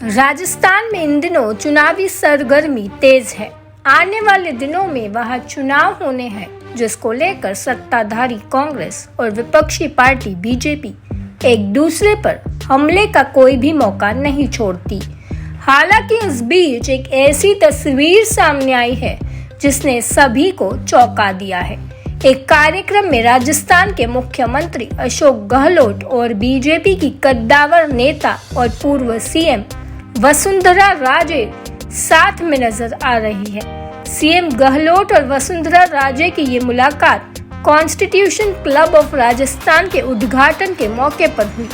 राजस्थान में इन दिनों चुनावी सरगर्मी तेज है। आने वाले दिनों में वहां चुनाव होने हैं, जिसको लेकर सत्ताधारी कांग्रेस और विपक्षी पार्टी बीजेपी एक दूसरे पर हमले का कोई भी मौका नहीं छोड़ती। हालांकि इस बीच एक ऐसी तस्वीर सामने आई है जिसने सभी को चौंका दिया है। एक कार्यक्रम में राजस्थान के मुख्यमंत्री अशोक गहलोत और बीजेपी की कद्दावर नेता और पूर्व सीएम वसुंधरा राजे साथ में नजर आ रही है। सीएम गहलोत और वसुंधरा राजे की ये मुलाकात कॉन्स्टिट्यूशन क्लब ऑफ राजस्थान के उद्घाटन के मौके पर हुई।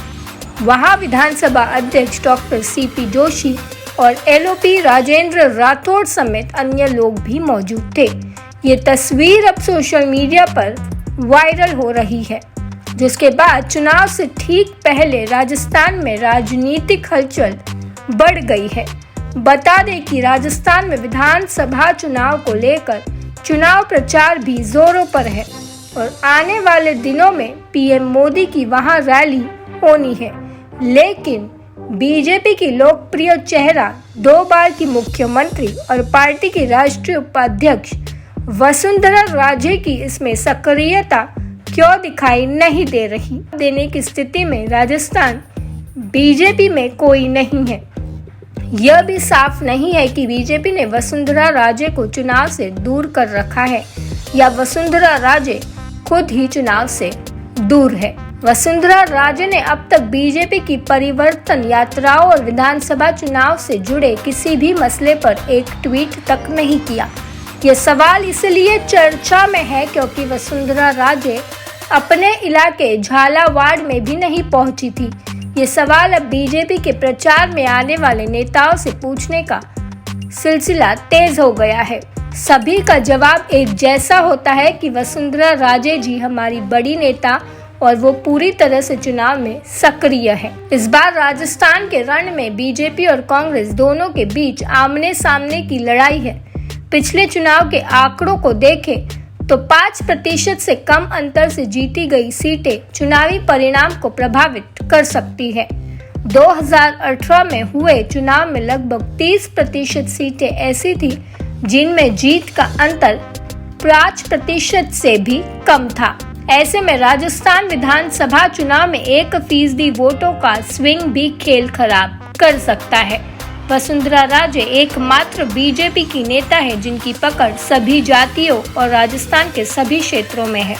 वहां विधानसभा अध्यक्ष डॉक्टर सीपी जोशी और एलओपी राजेंद्र राठौड़ समेत अन्य लोग भी मौजूद थे। ये तस्वीर अब सोशल मीडिया पर वायरल हो रही है, जिसके बाद चुनाव से ठीक पहले राजस्थान में राजनीतिक हलचल बढ़ गई है। बता दें कि राजस्थान में विधानसभा चुनाव को लेकर चुनाव प्रचार भी जोरों पर है और आने वाले दिनों में पीएम मोदी की वहां रैली होनी है। लेकिन बीजेपी की लोकप्रिय चेहरा, 2 बार की मुख्यमंत्री और पार्टी की राष्ट्रीय उपाध्यक्ष वसुंधरा राजे की इसमें सक्रियता क्यों दिखाई नहीं दे रही। देने की स्थिति में राजस्थान बीजेपी में कोई नहीं है। यह भी साफ नहीं है कि बीजेपी ने वसुंधरा राजे को चुनाव से दूर कर रखा है या वसुंधरा राजे खुद ही चुनाव से दूर है। वसुंधरा राजे ने अब तक बीजेपी की परिवर्तन यात्राओं और विधानसभा चुनाव से जुड़े किसी भी मसले पर एक ट्वीट तक नहीं किया। यह सवाल इसलिए चर्चा में है क्योंकि वसुंधरा राजे अपने इलाके झालावाड़ में भी नहीं पहुंची थी। ये सवाल अब बीजेपी के प्रचार में आने वाले नेताओं से पूछने का सिलसिला तेज हो गया है। सभी का जवाब एक जैसा होता है कि वसुंधरा राजे जी हमारी बड़ी नेता और वो पूरी तरह से चुनाव में सक्रिय है। इस बार राजस्थान के रण में बीजेपी और कांग्रेस दोनों के बीच आमने सामने की लड़ाई है। पिछले चुनाव के आंकड़ों को देखें तो 5% से कम अंतर से जीती गई सीटें चुनावी परिणाम को प्रभावित कर सकती है। 2018 में हुए चुनाव में लगभग 30% सीटें ऐसी थी जिनमें जीत का अंतर 5% से भी कम था। ऐसे में राजस्थान विधानसभा चुनाव में 1% वोटों का स्विंग भी खेल खराब कर सकता है। वसुंधरा राजे एकमात्र बीजेपी की नेता है जिनकी पकड़ सभी जातियों और राजस्थान के सभी क्षेत्रों में है।